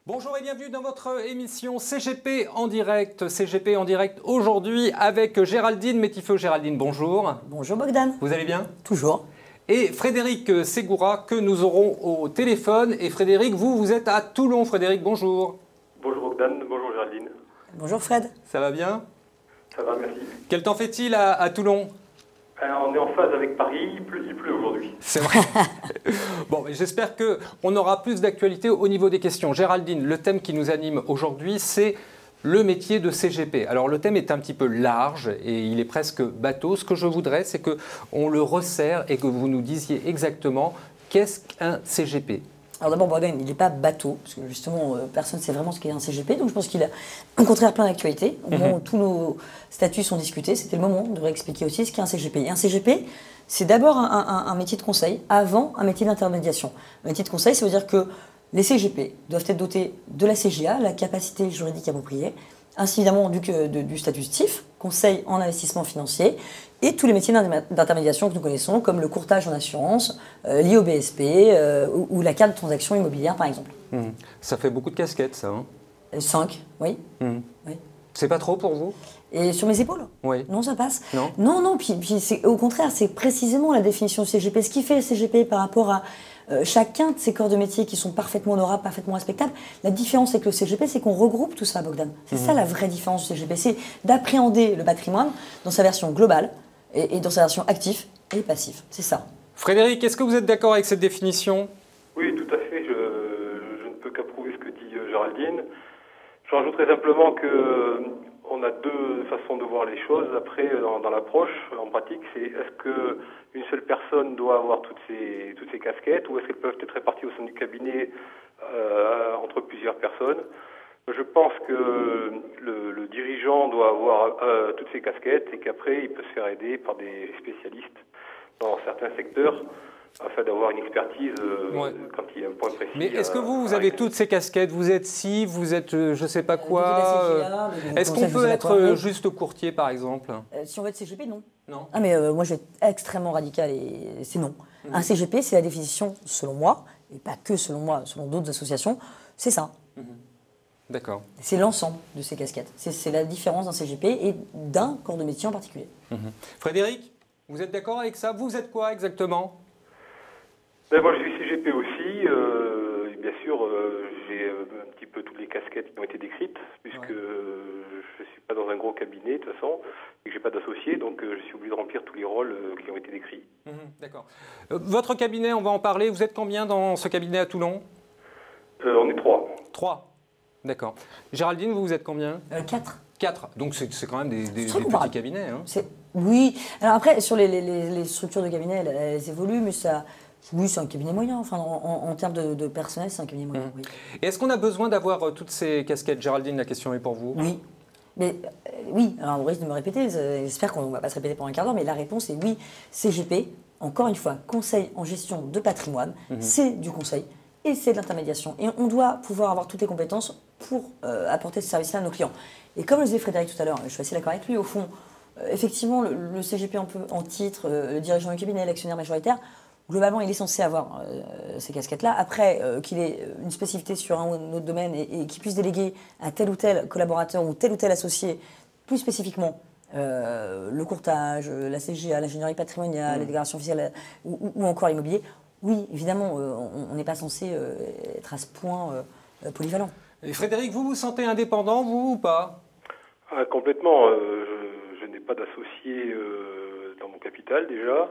Bonjour et bienvenue dans votre émission CGP en direct. CGP en direct aujourd'hui avec Géraldine Métifeux. Géraldine, bonjour. Bonjour Bogdan. Vous allez bien? Toujours. Et Frédéric Ségoura que nous aurons au téléphone. Et Frédéric, vous êtes à Toulon. Frédéric, bonjour. Bonjour Bogdan, bonjour Géraldine. Bonjour Fred. Ça va bien? Ça va, merci. Quel temps fait-il à Toulon? Alors, on est en phase avec Paris, il pleut aujourd'hui. C'est vrai. Bon, j'espère qu'on aura plus d'actualité au niveau des questions. Géraldine, le thème qui nous anime aujourd'hui, c'est le métier de CGP. Alors, le thème est un petit peu large et il est presque bateau. Ce que je voudrais, c'est qu'on le resserre et que vous nous disiez exactement qu'est-ce qu'un CGP. Alors d'abord, Bogdan, il n'est pas bateau, parce que justement, personne ne sait vraiment ce qu'est un CGP, donc je pense qu'il a au contraire plein d'actualités. Au moment où tous nos statuts sont discutés, c'était le moment de réexpliquer aussi ce qu'est un CGP. Et un CGP, c'est d'abord un métier de conseil avant un métier d'intermédiation. Un métier de conseil, ça veut dire que les CGP doivent être dotés de la CGA, la capacité juridique appropriée, ainsi évidemment du statut STIF, conseil en investissement financier, et tous les métiers d'intermédiation que nous connaissons, comme le courtage en assurance, lié au BSP, ou la carte de transaction immobilière par exemple. Ça fait beaucoup de casquettes, ça. 5, oui. Oui. C'est pas trop pour vous? Et sur mes épaules? Oui. Non, ça passe. Non, non, puis au contraire, c'est précisément la définition du CGP. Ce qui fait le CGP par rapport à chacun de ces corps de métier qui sont parfaitement honorables, parfaitement respectables, la différence avec le CGP, c'est qu'on regroupe tout ça, Bogdan. C'est ça la vraie différence du CGP, c'est d'appréhender le patrimoine dans sa version globale et dans sa version actif et passif. C'est ça. Frédéric, est-ce que vous êtes d'accord avec cette définition? Oui, tout à fait, je ne peux qu'approuver ce que dit Géraldine. Je rajouterai simplement qu'on a deux façons de voir les choses. Après, dans l'approche, en pratique, c'est est-ce qu'une seule personne doit avoir toutes ces casquettes ou est-ce qu'elles peuvent être réparties au sein du cabinet entre plusieurs personnes? Je pense que le dirigeant doit avoir toutes ces casquettes et qu'après, il peut se faire aider par des spécialistes dans certains secteurs afin d'avoir une expertise quand il y a un point précis. Mais est-ce que vous avez toutes ces casquettes? Vous êtes CIF, vous êtes je ne sais pas quoi. Est-ce qu'on peut être juste courtier, par exemple? Si on veut être CGP, non. Non. Ah, mais moi, je vais être extrêmement radical et c'est non. Un CGP, c'est la définition, selon moi, et pas que selon moi, selon d'autres associations, c'est ça. D'accord. C'est l'ensemble de ces casquettes. C'est la différence d'un CGP et d'un corps de métier en particulier. Frédéric, vous êtes d'accord avec ça? Vous êtes quoi exactement? Ben, moi, je suis CGP aussi. Et bien sûr, j'ai un petit peu toutes les casquettes qui ont été décrites, puisque je ne suis pas dans un gros cabinet, de toute façon, et que je n'ai pas d'associé, donc je suis obligé de remplir tous les rôles qui ont été décrits. D'accord. Votre cabinet, on va en parler. Vous êtes combien dans ce cabinet à Toulon? On est 3. 3. D'accord. Géraldine, vous êtes combien? 4. 4. Donc c'est quand même des petits cabinets. Hein. Oui. Alors après, sur les structures de cabinet, elles évoluent, mais ça... Oui, c'est un cabinet moyen. Enfin, en termes de personnel, c'est un cabinet moyen. Oui. Et est-ce qu'on a besoin d'avoir toutes ces casquettes? Géraldine, la question est pour vous. Oui. Mais oui, alors on risque de me répéter, j'espère qu'on ne va pas se répéter pendant un quart d'heure, mais la réponse est oui. CGP, encore une fois, conseil en gestion de patrimoine, c'est du conseil et c'est de l'intermédiation. Et on doit pouvoir avoir toutes les compétences pour apporter ce service-là à nos clients. Et comme le disait Frédéric tout à l'heure, je suis assez d'accord avec lui, au fond, effectivement, le CGP en titre, le dirigeant du cabinet, l'actionnaire majoritaire, globalement, il est censé avoir ces casquettes-là. Après, qu'il ait une spécificité sur un ou autre domaine et qu'il puisse déléguer à tel ou tel collaborateur ou tel associé, plus spécifiquement, le courtage, la CGA, l'ingénierie patrimoniale, les déclarations officielles ou encore l'immobilier, oui, évidemment, on n'est pas censé être à ce point polyvalent. Et Frédéric, vous vous sentez indépendant, vous, ou pas? Complètement. Je n'ai pas d'associé dans mon capital, déjà.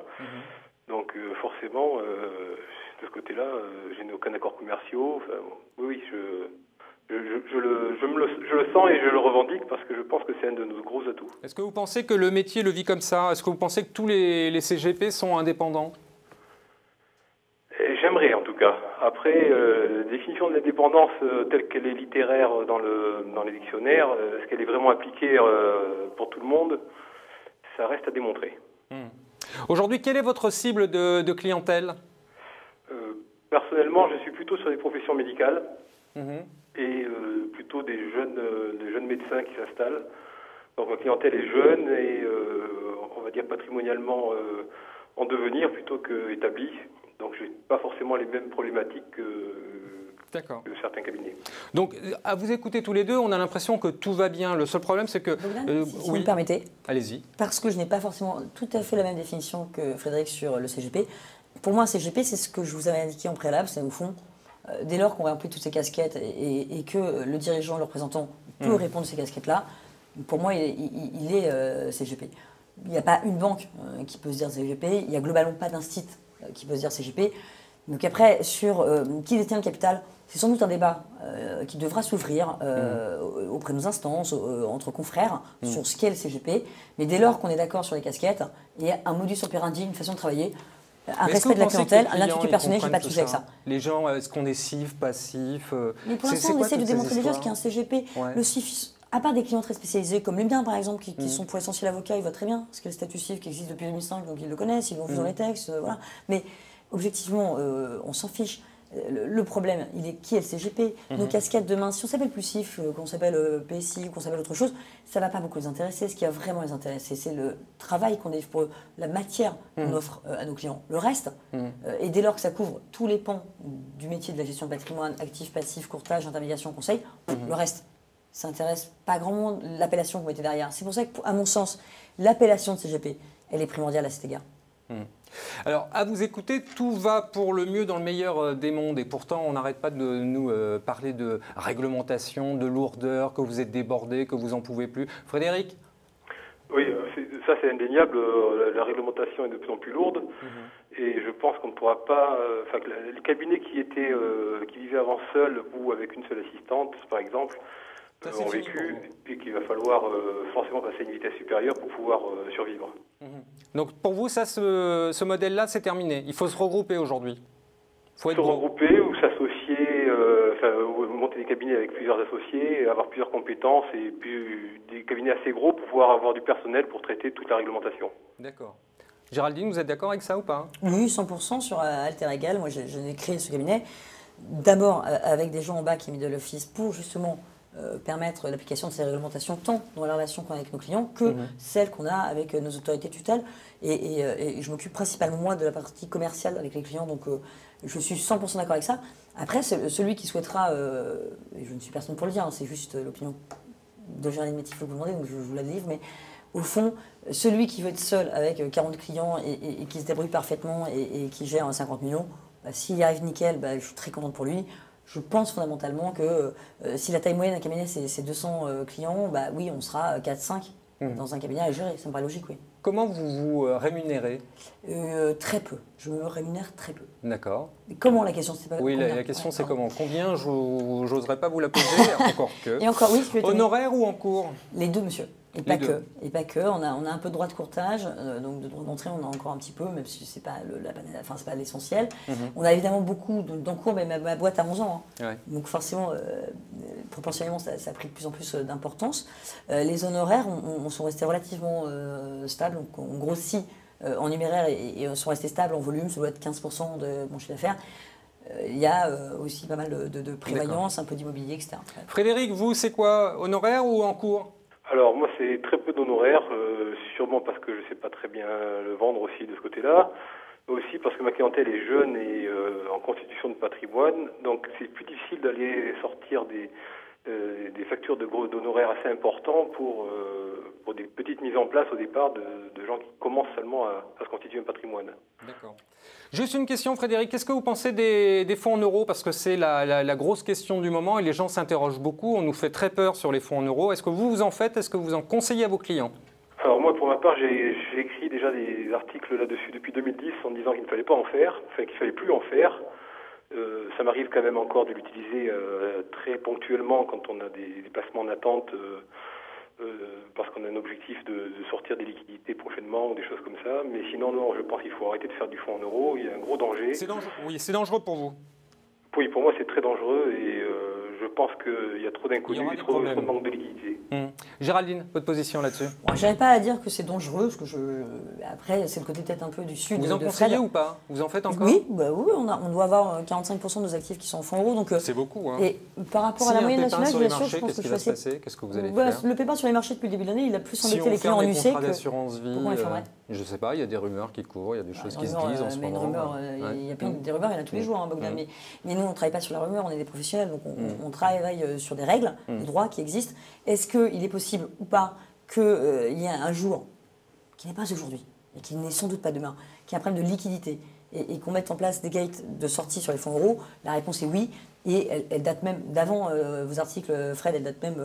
Donc forcément, de ce côté-là, je n'ai aucun accord commerciaux. Enfin, oui, je le sens et je le revendique parce que je pense que c'est un de nos gros atouts. Est-ce que vous pensez que le métier le vit comme ça? Est-ce que vous pensez que tous les CGP sont indépendants? J'aimerais en tout cas. Après, la définition de l'indépendance telle qu'elle est littéraire dans les dictionnaires, est-ce qu'elle est vraiment appliquée pour tout le monde? Ça reste à démontrer. Aujourd'hui, quelle est votre cible de clientèle? Personnellement, je suis plutôt sur les professions médicales et plutôt des jeunes médecins qui s'installent. Donc ma clientèle est jeune et on va dire patrimonialement en devenir plutôt qu'établie. Donc je n'ai pas forcément les mêmes problématiques D'accord. de certains cabinets. Donc, à vous écouter tous les deux, on a l'impression que tout va bien. Le seul problème, c'est que... Si vous me permettez, allez-y. parce que je n'ai pas forcément tout à fait la même définition que Frédéric sur le CGP. Pour moi, un CGP, c'est ce que je vous avais indiqué en préalable, c'est au fond, dès lors qu'on remplit toutes ces casquettes et que le dirigeant, le représentant peut répondre à ces casquettes-là, pour moi, il est CGP. Il n'y a pas une banque qui peut se dire CGP, il n'y a globalement pas d'instit qui peut se dire CGP. Donc après, sur qui détient le capital, c'est sans doute un débat qui devra s'ouvrir auprès de nos instances, entre confrères, sur ce qu'est le CGP. Mais dès lors qu'on est d'accord sur les casquettes, il y a un modus operandi, une façon de travailler, un respect de la clientèle, un attitude personnelle, je n'ai pas de souci avec ça. Les gens, est-ce qu'on est CIF, passif Mais pour l'instant, on essaie de démontrer déjà ce qu'est un CGP. Ouais. Le CIF, à part des clients très spécialisés, comme les miens par exemple, qui sont pour l'essentiel avocats, ils voient très bien ce qu'est le statut CIF qui existe depuis 2005, donc ils le connaissent, ils l'ont vu dans les textes, voilà. Mais objectivement, on s'en fiche. Le problème, il est qui est le CGP. Nos casquettes demain, si on s'appelle plus CIF, qu'on s'appelle PSI, qu'on s'appelle autre chose, ça ne va pas beaucoup les intéresser. Ce qui va vraiment les intéresser, c'est le travail qu'on délivre pour eux, la matière qu'on offre à nos clients. Le reste, et dès lors que ça couvre tous les pans du métier de la gestion de patrimoine, actif, passif, courtage, intermédiation, conseil, le reste, ça n'intéresse pas grand monde, l'appellation que vous mettez derrière. C'est pour ça que, à mon sens, l'appellation de CGP, elle est primordiale à cet égard. Alors, à vous écouter, tout va pour le mieux dans le meilleur des mondes. Et pourtant, on n'arrête pas de nous parler de réglementation, de lourdeur, que vous êtes débordé, que vous n'en pouvez plus. Frédéric ? Oui, ça c'est indéniable. La réglementation est de plus en plus lourde. Et je pense qu'on ne pourra pas... les cabinets qui vivaient avant seuls ou avec une seule assistante, par exemple, ont vécu et qu'il va falloir forcément passer à une vitesse supérieure pour pouvoir survivre. Donc pour vous, ça, ce modèle-là, c'est terminé. Il faut se regrouper aujourd'hui. Il faut se regrouper ou s'associer, monter des cabinets avec plusieurs associés, avoir plusieurs compétences et puis des cabinets assez gros pour pouvoir avoir du personnel pour traiter toute la réglementation. D'accord. Géraldine, vous êtes d'accord avec ça ou pas? Oui, 100% sur Alter Egal. Moi, je n'ai créé ce cabinet d'abord avec des gens en bas qui mis de l'office pour justement permettre l'application de ces réglementations tant dans la relation qu'on a avec nos clients que celle qu'on a avec nos autorités de tutelle. Et je m'occupe principalement, moi, de la partie commerciale avec les clients, donc je suis 100% d'accord avec ça. Après, celui qui souhaitera, et je ne suis personne pour le dire, hein, c'est juste l'opinion de Géraldine Métif que vous demandez, donc je vous la délivre, mais au fond, celui qui veut être seul avec 40 clients et qui se débrouille parfaitement et qui gère 50 millions, bah, s'il y arrive nickel, bah, je suis très contente pour lui. Je pense fondamentalement que si la taille moyenne d'un cabinet c'est 200 clients, bah oui, on sera 4-5 dans un cabinet à gérer, ça me paraît logique, oui. Comment vous vous rémunérez? Très peu. Je me rémunère très peu. D'accord. Comment, la question, c'est pas Oui, combien? la question c'est comment? Combien? J'oserais pas vous la poser, encore que. Et encore, oui, Honoraire ou en cours? Les deux, monsieur. Et pas que. Et pas que. On a un peu de droit de courtage, donc de droit d'entrée, on a encore un petit peu, même si c'est pas c'est pas l'essentiel. On a évidemment beaucoup d'encours, mais ma boîte a 11 ans. Hein. Ouais. Donc forcément, proportionnellement, ça a pris de plus en plus d'importance. Les honoraires, on sont restés relativement stables, donc on grossit en numéraire et sont restés stables en volume, ça doit être 15% de mon chiffre d'affaires. Il y a aussi pas mal de prévoyance, un peu d'immobilier, etc. Frédéric, vous, c'est quoi? Honoraire ou en cours? Alors moi c'est très peu d'honoraires, sûrement parce que je ne sais pas très bien le vendre aussi de ce côté-là, mais aussi parce que ma clientèle est jeune et en constitution de patrimoine, donc c'est plus difficile d'aller sortir des factures d'honoraires assez importants pour des petites mises en place au départ de gens qui commencent seulement à se constituer un patrimoine. D'accord. Juste une question, Frédéric, qu'est-ce que vous pensez des fonds en euros? Parce que c'est la grosse question du moment et les gens s'interrogent beaucoup. On nous fait très peur sur les fonds en euros. Est-ce que vous en faites? Est-ce que vous en conseillez à vos clients? Alors moi, pour ma part, j'ai écrit déjà des articles là-dessus depuis 2010 en disant qu'il ne fallait pas en faire, enfin qu'il ne fallait plus en faire. Ça m'arrive quand même encore de l'utiliser très ponctuellement quand on a des placements en attente parce qu'on a un objectif de sortir des liquidités prochainement ou des choses comme ça. Mais sinon, non, je pense qu'il faut arrêter de faire du fonds en euros. Il y a un gros danger. C'est dangereux. Oui, c'est dangereux pour vous. Oui, pour moi, c'est très dangereux et je pense qu'il y a trop d'inconnus et trop de manque de liquidité. Géraldine, votre position là-dessus? Je n'arrive pas à dire que c'est dangereux, parce que après, c'est le côté peut-être un peu du sud. Vous en conseillez ou pas? Vous en faites encore? Oui, bah oui, on doit avoir 45% de nos actifs qui sont en fonds euros. Donc, c'est beaucoup. Hein. Et par rapport à la moyenne nationale, je bien sûr, je pense que je vais passer. Qu'est-ce que vous allez faire? Le pépin sur les marchés depuis le début de l'année, il a plus embêté les clients en UC que... d'assurance vie, pourquoi on les fermerait? Je ne sais pas, il y a des rumeurs qui courent, il y a des choses qui se disent en ce mais moment. Il y a plein des rumeurs, il y en a tous les jours, hein, Bogdan. Mais nous, on ne travaille pas sur la rumeur, on est des professionnels, donc on travaille sur des règles, des droits qui existent. Est-ce qu'il est possible ou pas qu'il y ait un jour, qui n'est pas aujourd'hui, et qui n'est sans doute pas demain, qui a un problème de liquidité, et qu'on mette en place des gates de sortie sur les fonds euros? La réponse est oui, et elle date même d'avant vos articles, Fred, elle date même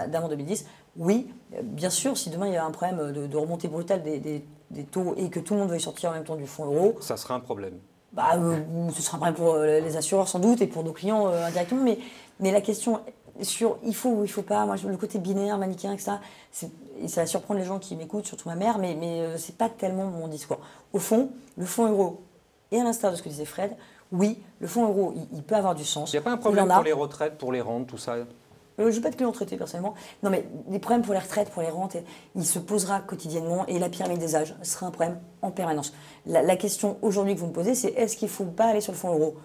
d'avant 2010. Oui, bien sûr, si demain il y a un problème de remontée brutale des taux et que tout le monde veuille sortir en même temps du fonds euro, ça sera un problème. Ce sera un problème pour les assureurs sans doute et pour nos clients indirectement, mais la question sur il faut ou il faut pas, moi le côté binaire, manichéen, etc., ça va surprendre les gens qui m'écoutent, surtout ma mère, mais c'est pas tellement mon discours. Au fond, le fonds euro, et à l'instar de ce que disait Fred, oui, le fonds euro, il peut avoir du sens. Il n'y a pas un problème pour les retraites, pour les rentes, tout ça? Je n'ai pas de clients traités personnellement. Non, mais les problèmes pour les retraites, pour les rentes, il se posera quotidiennement et la pyramide des âges sera un problème en permanence. La question aujourd'hui que vous me posez, c'est est-ce qu'il ne faut pas aller sur le fonds euro?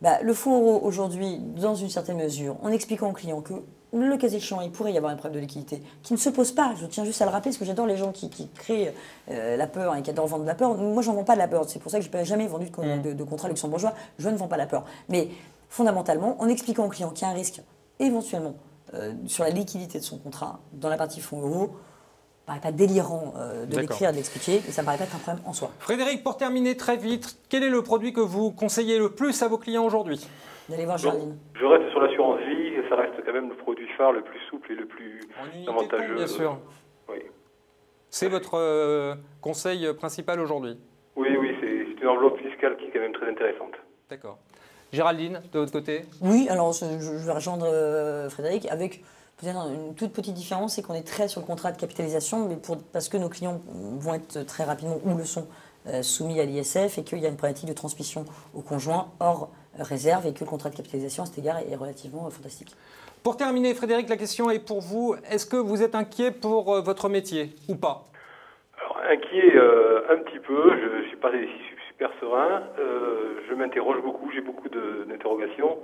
Le fonds euro aujourd'hui, dans une certaine mesure, en expliquant aux clients que le cas échéant, il pourrait y avoir un problème de liquidité qui ne se pose pas. Je tiens juste à le rappeler parce que j'adore les gens qui créent la peur et qui adorent vendre de la peur. Moi, je n'en vends pas de la peur. C'est pour ça que je n'ai jamais vendu de contrat luxembourgeois. Je ne vends pas la peur. Mais fondamentalement, en expliquant aux clients qu'il y a un risque éventuellement sur la liquidité de son contrat dans la partie fonds euro, ça ne paraît pas délirant de l'écrire, de l'expliquer, et ça ne paraît pas être un problème en soi. Frédéric, pour terminer très vite, quel est le produit que vous conseillez le plus à vos clients aujourd'hui? D'aller voir Géraldine. Je reste sur l'assurance vie, et ça reste quand même le produit phare le plus souple et le plus avantageux. Bien sûr. Oui. C'est votre conseil principal aujourd'hui? Oui, c'est une enveloppe fiscale qui est quand même très intéressante. D'accord. Géraldine, de votre côté? Oui, alors je vais rejoindre Frédéric avec peut-être une toute petite différence, c'est qu'on est très sur le contrat de capitalisation, mais parce que nos clients vont être très rapidement, ou le sont, soumis à l'ISF et qu'il y a une problématique de transmission au conjoint hors réserve et que le contrat de capitalisation à cet égard est relativement fantastique. Pour terminer, Frédéric, la question est pour vous. Est-ce que vous êtes inquiet pour votre métier ou pas? Alors, inquiet un petit peu, je ne suis pas super serein, je m'interroge beaucoup, j'ai beaucoup d'interrogations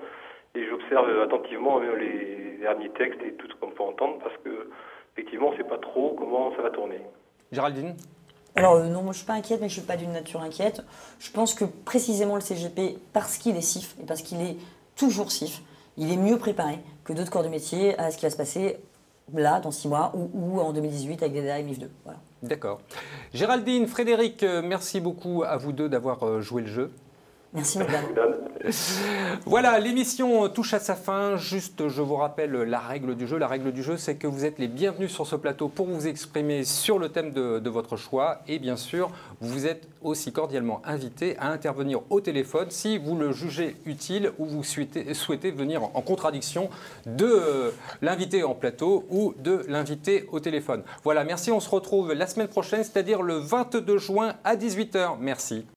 et j'observe attentivement les derniers textes et tout ce qu'on peut entendre parce que effectivement on ne sait pas trop comment ça va tourner. Géraldine? Alors non, moi je ne suis pas inquiète, mais je ne suis pas d'une nature inquiète. Je pense que précisément le CGP, parce qu'il est CIF et parce qu'il est toujours CIF, il est mieux préparé que d'autres corps de métier à ce qui va se passer là, dans 6 mois, ou en 2018 avec des DDA et MIF 2. Voilà. D'accord. Géraldine, Frédéric, merci beaucoup à vous deux d'avoir joué le jeu. Merci, madame. Voilà, l'émission touche à sa fin. Juste, je vous rappelle la règle du jeu. La règle du jeu, c'est que vous êtes les bienvenus sur ce plateau pour vous exprimer sur le thème de votre choix. Et bien sûr, vous êtes aussi cordialement invités à intervenir au téléphone si vous le jugez utile ou vous souhaitez venir en contradiction de l'invité en plateau ou de l'invité au téléphone. Voilà, merci. On se retrouve la semaine prochaine, c'est-à-dire le 22 juin à 18 h. Merci.